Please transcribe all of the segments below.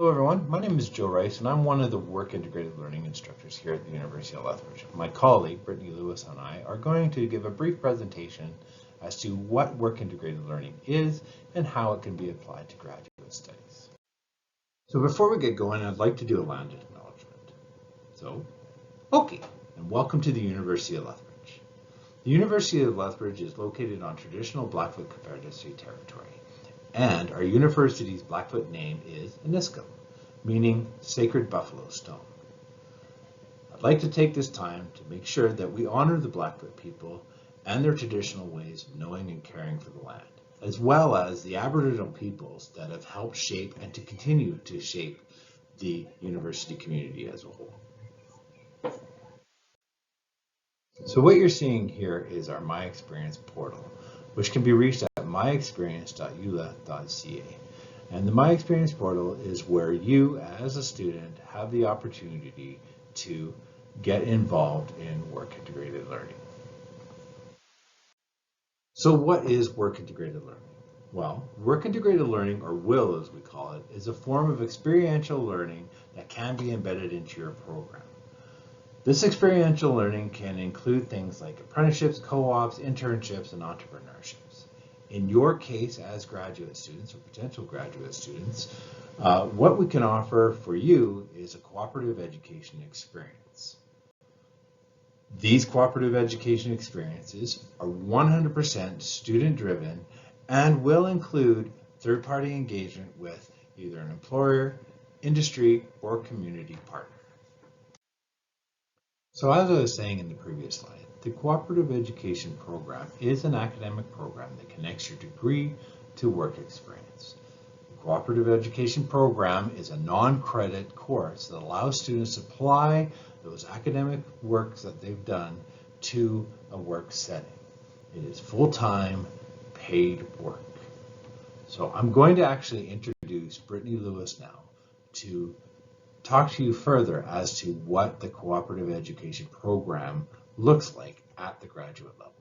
Hello everyone, my name is Joe Rice and I'm one of the Work Integrated Learning instructors here at the University of Lethbridge. My colleague Brittany Lewis and I are going to give a brief presentation as to what Work Integrated Learning is and how it can be applied to graduate studies. So before we get going, I'd like to do a land acknowledgement. And welcome to the University of Lethbridge. The University of Lethbridge is located on traditional Blackfoot Confederacy territory. And our university's Blackfoot name is Iniskil, meaning Sacred Buffalo Stone. I'd like to take this time to make sure that we honor the Blackfoot people and their traditional ways of knowing and caring for the land, as well as the Aboriginal peoples that have helped shape and to continue to shape the university community as a whole. So what you're seeing here is our My Experience portal, which can be reached at myexperience.ula.ca. And the My Experience portal is where you, as a student, have the opportunity to get involved in work integrated learning. So what is work integrated learning? Well, work integrated learning, or WIL as we call it, is a form of experiential learning that can be embedded into your program. This experiential learning can include things like apprenticeships, co-ops, internships, and entrepreneurships. In your case, as graduate students or potential graduate students, what we can offer for you is a cooperative education experience. These cooperative education experiences are 100% student-driven and will include third-party engagement with either an employer, industry, or community partner. So as I was saying in the previous slide, the Cooperative Education Program is an academic program that connects your degree to work experience. The Cooperative Education Program is a non-credit course that allows students to apply those academic works that they've done to a work setting. It is full-time, paid work. So I'm going to actually introduce Brittany Lewis now to talk to you further as to what the cooperative education program looks like at the graduate level.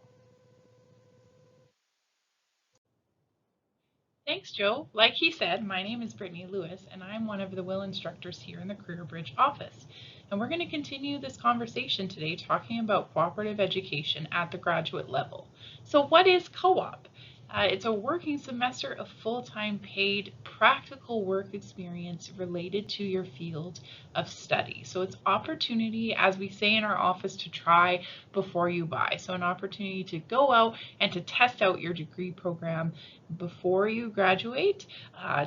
Thanks, Joe. Like he said, my name is Brittany Lewis, and I'm one of the WIL instructors here in the Career Bridge office. And we're going to continue this conversation today talking about cooperative education at the graduate level. So what is co-op? It's a working semester of full-time paid practical work experience related to your field of study. So it's opportunity, as we say in our office, to try before you buy. So an opportunity to go out and to test out your degree program before you graduate,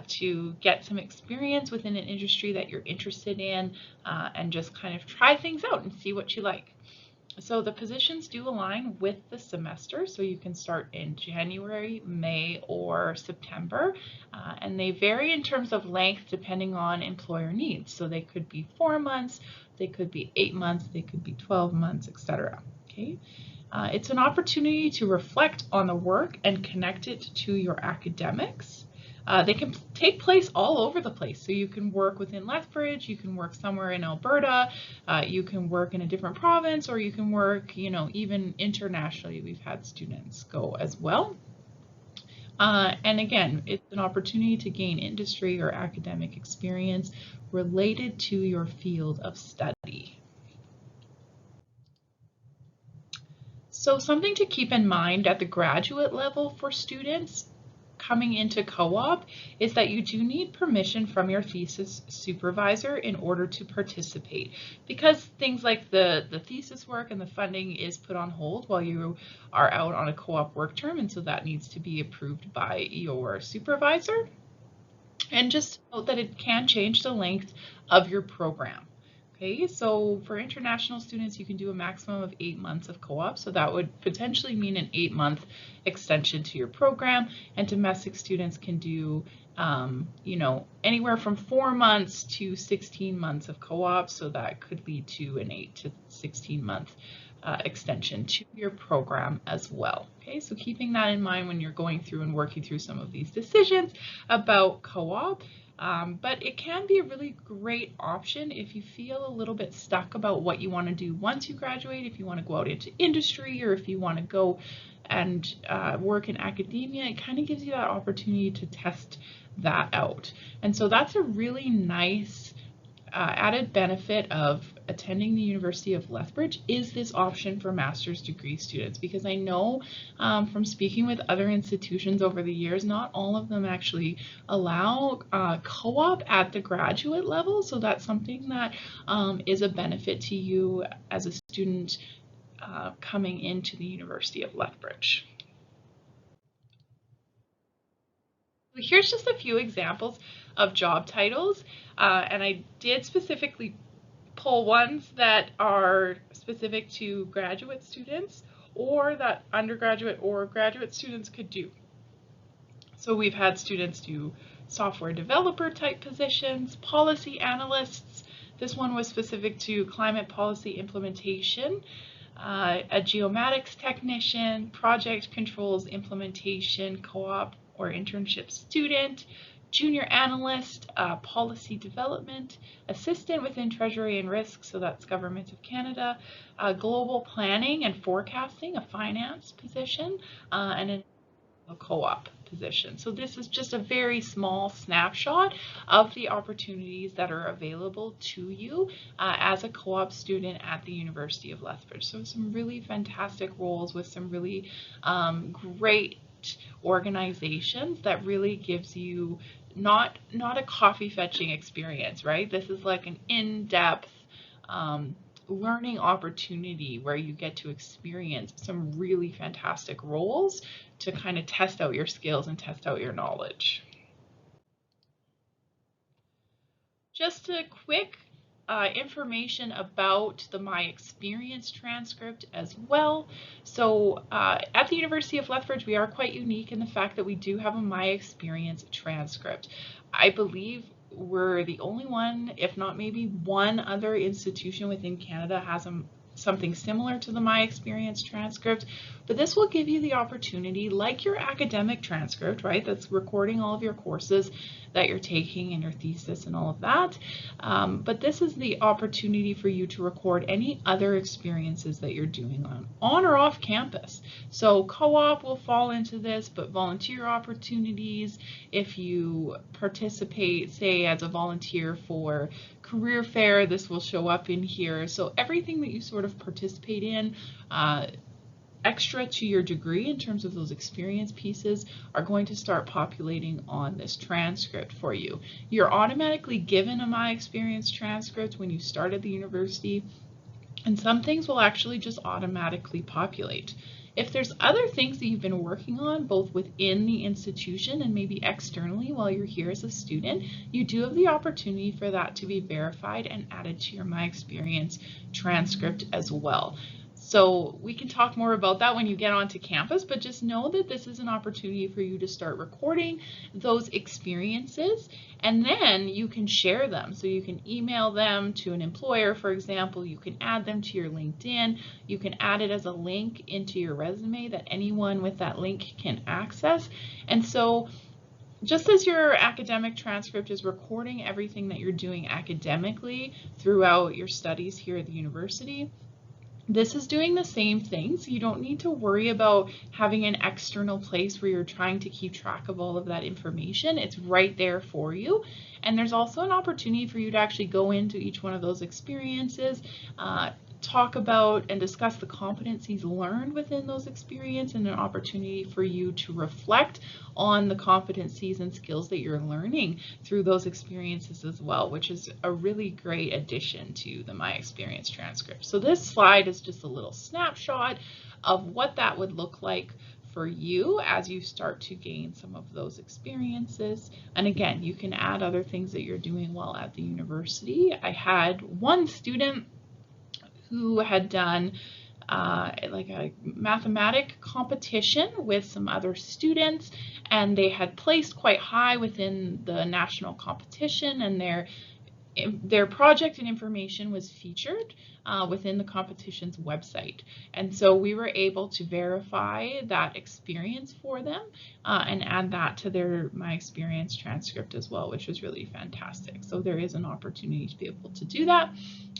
to get some experience within an industry that you're interested in, and just kind of try things out and see what you like. So the positions do align with the semester, so you can start in January, May, or September, and they vary in terms of length depending on employer needs. So they could be 4 months, they could be 8 months, they could be 12 months, etc. Okay. It's an opportunity to reflect on the work and connect it to your academics. They can take place all over the place. So you can work within Lethbridge, you can work somewhere in Alberta, you can work in a different province, or you can work, even internationally. We've had students go as well. And again, it's an opportunity to gain industry or academic experience related to your field of study. So something to keep in mind at the graduate level for students coming into co-op is that you do need permission from your thesis supervisor in order to participate, because things like the thesis work and the funding is put on hold while you are out on a co-op work term, and so that needs to be approved by your supervisor. And just note that it can change the length of your program. Okay, so for international students, you can do a maximum of 8 months of co-op. So that would potentially mean an 8-month extension to your program. And domestic students can do, anywhere from 4 months to 16 months of co-op. So that could lead to an 8 to 16 month extension to your program as well. Okay, so keeping that in mind when you're going through and working through some of these decisions about co-op. But it can be a really great option if you feel a little bit stuck about what you want to do once you graduate, if you want to go out into industry, or if you want to go and work in academia. It kind of gives you that opportunity to test that out. And so that's a really nice added benefit of attending the University of Lethbridge is this option for master's degree students, because I know from speaking with other institutions over the years, not all of them actually allow co-op at the graduate level. So that's something that is a benefit to you as a student coming into the University of Lethbridge. Here's just a few examples of job titles, and I did specifically pull ones that are specific to graduate students or that undergraduate or graduate students could do. So we've had students do software developer type positions, policy analysts. This one was specific to climate policy implementation, a geomatics technician, project controls implementation, co-op or internship student, junior analyst, policy development, assistant within Treasury and Risk, so that's Government of Canada, global planning and forecasting, a finance position, and a co-op position. So this is just a very small snapshot of the opportunities that are available to you as a co-op student at the University of Lethbridge. So some really fantastic roles with some really great organizations that really gives you not a coffee fetching experience, right? This is like an in-depth learning opportunity where you get to experience some really fantastic roles to kind of test out your skills and test out your knowledge. Just a quick information about the My Experience transcript as well. So at the University of Lethbridge, we are quite unique in the fact that we do have a My Experience transcript. I believe we're the only one, if not maybe one other institution within Canada has something similar to the My Experience transcript, but this will give you the opportunity, like your academic transcript, right? That's recording all of your courses that you're taking and your thesis and all of that. But this is the opportunity for you to record any other experiences that you're doing on or off campus. So co-op will fall into this, but volunteer opportunities, if you participate, say, as a volunteer for career fair, this will show up in here. So everything that you sort of participate in, extra to your degree in terms of those experience pieces, are going to start populating on this transcript for you. You're automatically given a My Experience transcript when you start at the university, and some things will actually just automatically populate. If there's other things that you've been working on, both within the institution and maybe externally while you're here as a student, you do have the opportunity for that to be verified and added to your My Experience transcript as well. So we can talk more about that when you get onto campus, but just know that this is an opportunity for you to start recording those experiences, and then you can share them. So you can email them to an employer, for example. You can add them to your LinkedIn. You can add it as a link into your resume that anyone with that link can access. And so just as your academic transcript is recording everything that you're doing academically throughout your studies here at the university, this is doing the same thing. So you don't need to worry about having an external place where you're trying to keep track of all of that information. It's right there for you. And there's also an opportunity for you to actually go into each one of those experiences, talk about and discuss the competencies learned within those experiences, and an opportunity for you to reflect on the competencies and skills that you're learning through those experiences as well, which is a really great addition to the My Experience transcript. So this slide is just a little snapshot of what that would look like for you as you start to gain some of those experiences. And again, you can add other things that you're doing while at the university. I had one student who had done like a mathematic competition with some other students, and they had placed quite high within the national competition, and their project and information was featured within the competition's website. And so we were able to verify that experience for them and add that to their My Experience transcript as well, which was really fantastic. So there is an opportunity to be able to do that.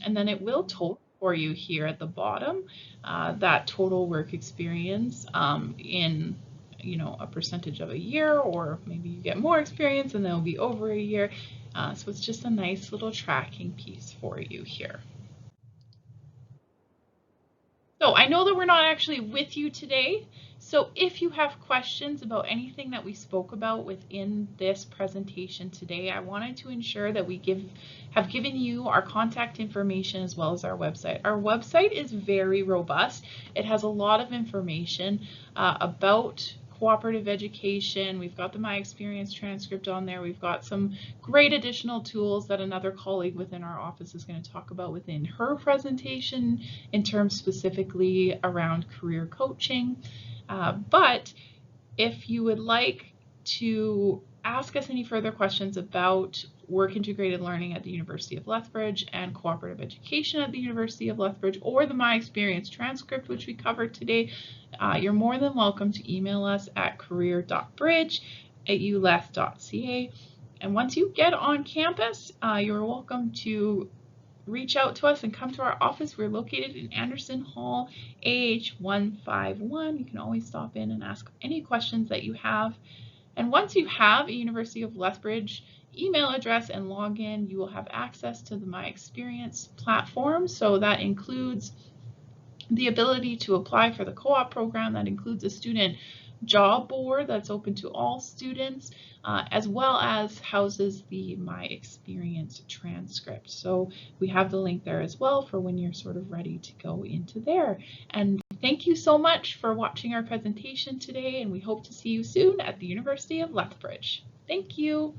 And then it will total for you here at the bottom that total work experience in a percentage of a year, or maybe you get more experience and they'll be over a year. So it's just a nice little tracking piece for you here. So I know that we're not actually with you today. So if you have questions about anything that we spoke about within this presentation today, I wanted to ensure that we have given you our contact information as well as our website. Our website is very robust. It has a lot of information about cooperative education. We've got the My Experience transcript on there. We've got some great additional tools that another colleague within our office is going to talk about within her presentation in terms specifically around career coaching. But if you would like to ask us any further questions about work integrated learning at the University of Lethbridge and cooperative education at the University of Lethbridge, or the My Experience transcript, which we covered today, you're more than welcome to email us at career.bridge@uleth.ca. And once you get on campus, you're welcome to reach out to us and come to our office. We're located in Anderson Hall, AH 151. You can always stop in and ask any questions that you have. And once you have a University of Lethbridge email address and login, you will have access to the My Experience platform. So that includes the ability to apply for the co-op program. That includes a student job board that's open to all students, as well as houses the My Experience transcript. So we have the link there as well for when you're sort of ready to go into there. And thank you so much for watching our presentation today, and we hope to see you soon at the University of Lethbridge. Thank you.